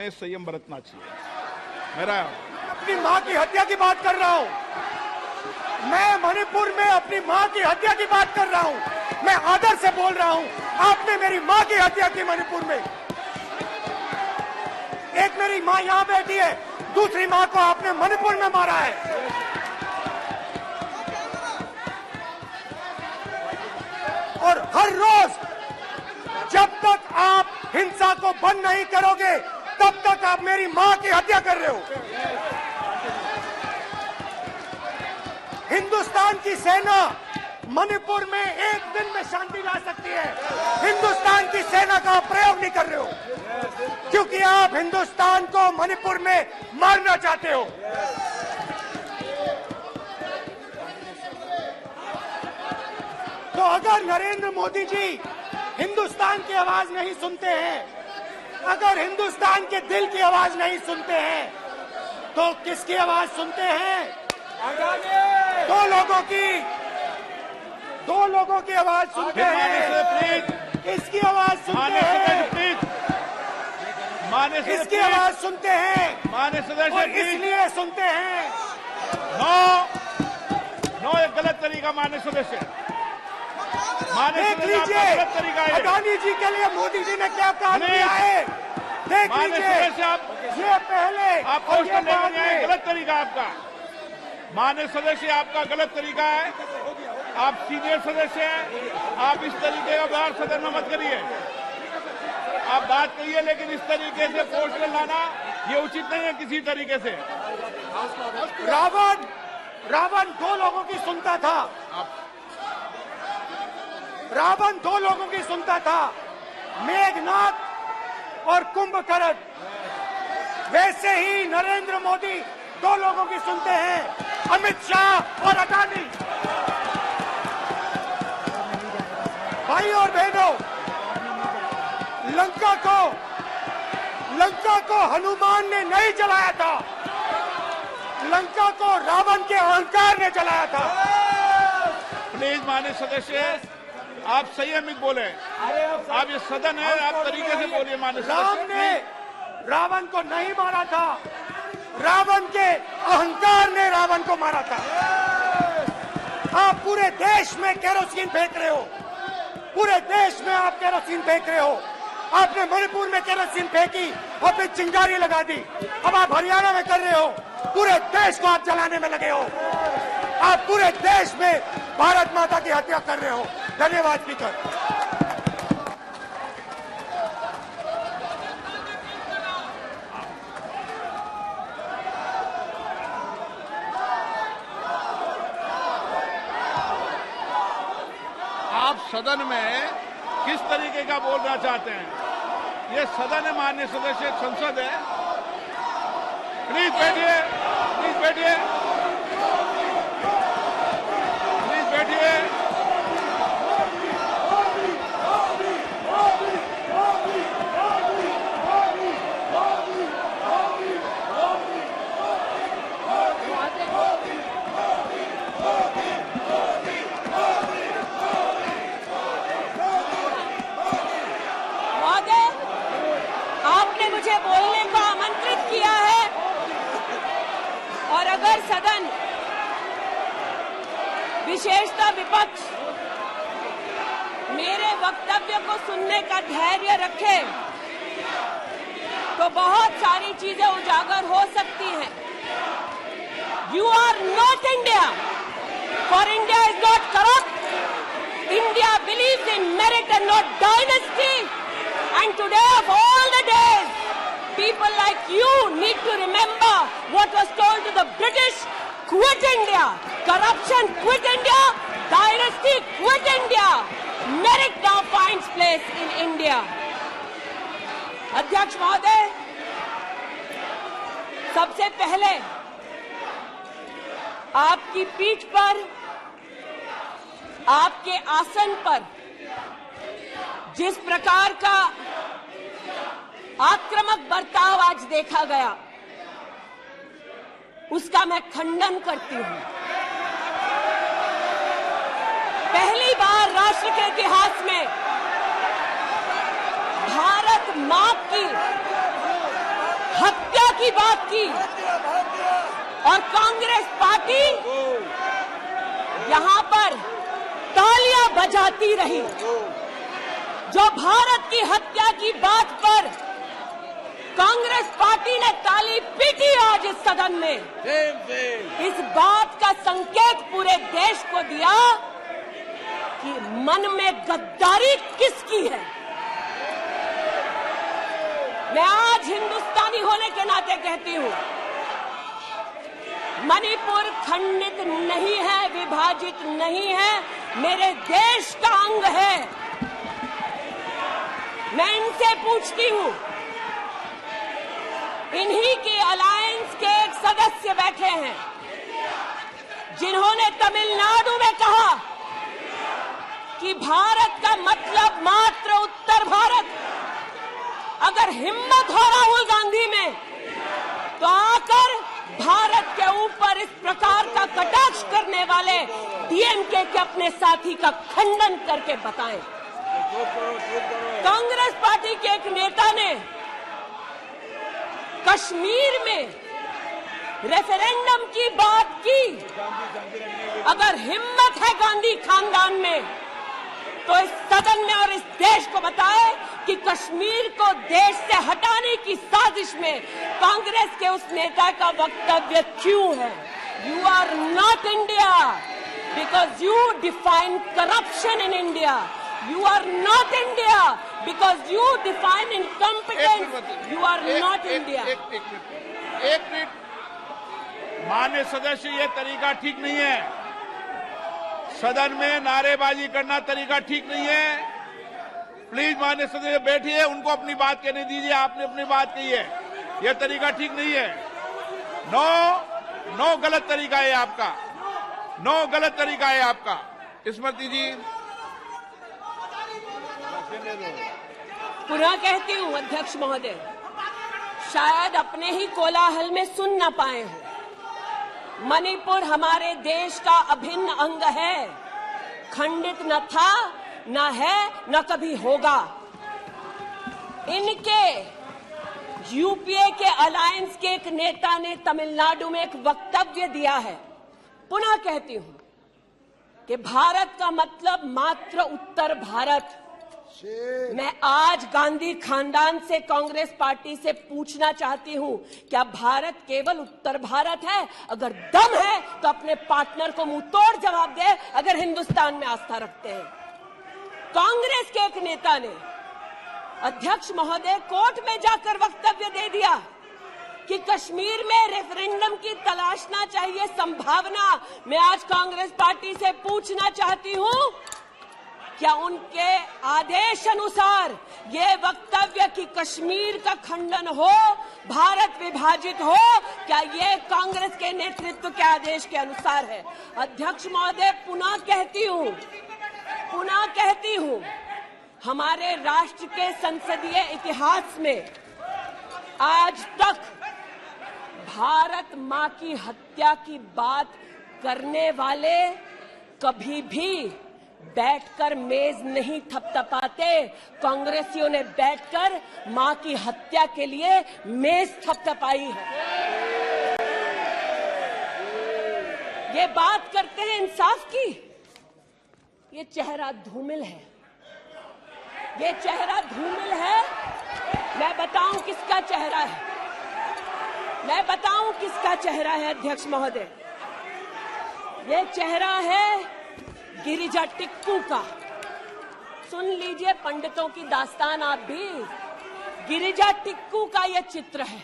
संयम बरतना चाहिए। मेरा अपनी मां की हत्या की बात कर रहा हूं। मैं मणिपुर में अपनी मां की हत्या की बात कर रहा हूं। मैं आदर से बोल रहा हूं। आपने मेरी मां की हत्या की मणिपुर में। एक मेरी मां यहां बैठी है, दूसरी मां को आपने मणिपुर में मारा है। और हर रोज जब तक आप हिंसा को बंद नहीं करोगे तब तक आप मेरी मां की हत्या कर रहे हो। हिंदुस्तान की सेना मणिपुर में एक दिन में शांति ला सकती है। हिंदुस्तान की सेना का आप प्रयोग नहीं कर रहे हो क्योंकि आप हिंदुस्तान को मणिपुर में मारना चाहते हो। तो अगर नरेंद्र मोदी जी हिंदुस्तान की आवाज नहीं सुनते हैं, अगर हिंदुस्तान के दिल की आवाज नहीं सुनते हैं, तो किसकी आवाज सुनते हैं? दो लोगों की आवाज सुनते हैं। किसकी आवाज सुनते हैं? किसकी आवाज सुनते हैं? और इसलिए सुनते हैं। नो एक गलत तरीका माननीय सदस्य। देख लीजिए अडानी जी के लिए मोदी जी ने क्या काम किया है। देख लीजिए ये पहले आप क्वेश्चन लेकर आए, गलत तरीका आपका। माननीय सदस्य आपका गलत तरीका है। आप सीनियर सदस्य हैं, आप इस तरीके का व्यवहार सदन में मत करिए। आप बात करिए लेकिन इस तरीके से क्वेश्चन लाना ये उचित नहीं है किसी तरीके से। रावण दो लोगों की सुनता था। रावण दो लोगों की सुनता था, मेघनाथ और कुंभकर्ण। वैसे ही नरेंद्र मोदी दो लोगों की सुनते हैं, अमित शाह और अडानी। भाई और बहनों, लंका को हनुमान ने नहीं जलाया था, लंका को रावण के अहंकार ने जलाया था। प्लीज माननीय सदस्य आप संयमित बोले। आप ये सदन है, आप तरीके से बोलिए। माननीय राम ने रावण को नहीं मारा था, रावण के अहंकार ने रावण को मारा था। आप पूरे देश में केरोसिन फेंक रहे हो, पूरे देश में आप केरोसिन फेंक रहे हो। आपने मणिपुर में केरोसिन फेंकी, आपने चिंगारी लगा दी। अब आप हरियाणा में कर रहे हो, पूरे देश को आप जलाने में लगे हो। आप पूरे देश में भारत माता की हत्या कर रहे हो। धन्यवाद स्पीकर। आप सदन में किस तरीके का बोलना चाहते हैं? ये सदन है माननीय सदस्य, संसद है। प्लीज बैठिए, प्लीज बैठिए, प्लीज बैठिए। मुझे बोलने को आमंत्रित किया है और अगर सदन विशेषतः विपक्ष मेरे वक्तव्य को सुनने का धैर्य रखे तो बहुत सारी चीजें उजागर हो सकती हैं। You are not India, for India is not corrupt. India believes in merit and not dynasty, and today of all the days, people like you need to remember what was told to the British: quit India, corruption quit India, dynasty quit India, merit now finds place in India. अध्यक्ष महोदय, सबसे पहले आपकी पीठ पर, आपके आसन पर जिस प्रकार का आक्रामक बर्ताव आज देखा गया, उसका मैं खंडन करती हूं। पहली बार राष्ट्र के इतिहास में भारत मां की हत्या की बात की और कांग्रेस पार्टी यहां पर तालियां बजाती रही। जो भारत की हत्या की बात पर कांग्रेस पार्टी ने ताली पीटी आज इस सदन में, इस बात का संकेत पूरे देश को दिया कि मन में गद्दारी किसकी है। मैं आज हिंदुस्तानी होने के नाते कहती हूं, मणिपुर खंडित नहीं है, विभाजित नहीं है, मेरे देश का अंग है। मैं इनसे पूछती हूं, इन्हीं के अलायंस के एक सदस्य बैठे हैं जिन्होंने तमिलनाडु में कहा कि भारत का मतलब मात्र उत्तर भारत। अगर हिम्मत हो राहुल गांधी में तो आकर भारत के ऊपर इस प्रकार का कटाक्ष करने वाले डीएमके के अपने साथी का खंडन करके बताएं। कांग्रेस पार्टी के एक नेता ने कश्मीर में रेफरेंडम की बात की। अगर हिम्मत है गांधी खानदान में तो इस सदन में और इस देश को बताए कि कश्मीर को देश से हटाने की साजिश में कांग्रेस के उस नेता का वक्तव्य क्यों है। You are not India because you define corruption in India. You are not India because you define incompetence. You are not India. एक मिनट, माननीय सदस्य, ये तरीका ठीक नहीं है। सदन में नारेबाजी करना तरीका ठीक नहीं है। प्लीज माननीय सदस्य बैठिए, उनको अपनी बात कहने दीजिए। आपने अपनी बात कही है, यह तरीका ठीक नहीं है। नो गलत तरीका है आपका, नो गलत तरीका है आपका। स्मृति जी, पुनः कहती हूं अध्यक्ष महोदय, शायद अपने ही कोलाहल में सुन न पाए हो। मणिपुर हमारे देश का अभिन्न अंग है, खंडित न था, न है, न कभी होगा। इनके यूपीए के अलायंस के एक नेता ने तमिलनाडु में एक वक्तव्य दिया है। पुनः कहती हूं कि भारत का मतलब मात्र उत्तर भारत। मैं आज गांधी खानदान से, कांग्रेस पार्टी से पूछना चाहती हूं, क्या भारत केवल उत्तर भारत है? अगर दम है तो अपने पार्टनर को मुंह तोड़ जवाब दे, अगर हिंदुस्तान में आस्था रखते हैं। कांग्रेस के एक नेता ने, अध्यक्ष महोदय, कोर्ट में जाकर वक्तव्य दे दिया कि कश्मीर में रेफरेंडम की तलाशना चाहिए संभावना। मैं आज कांग्रेस पार्टी से पूछना चाहती हूं, क्या उनके आदेश अनुसार ये वक्तव्य कि कश्मीर का खंडन हो, भारत विभाजित हो, क्या ये कांग्रेस के नेतृत्व के आदेश के अनुसार है? अध्यक्ष महोदय, पुनः कहती हूं, हमारे राष्ट्र के संसदीय इतिहास में आज तक भारत मां की हत्या की बात करने वाले कभी भी बैठकर मेज नहीं थपथपाते। कांग्रेसियों ने बैठकर मां की हत्या के लिए मेज थपथपाई है। ये बात करते हैं इंसाफ की, ये चेहरा धूमिल है, ये चेहरा धूमिल है। मैं बताऊं किसका चेहरा है, मैं बताऊं किसका चेहरा है अध्यक्ष महोदय। ये चेहरा है गिरिजा टिक्कू का। सुन लीजिए पंडितों की दास्तान आप भी। गिरिजा टिक्कू का यह चित्र है।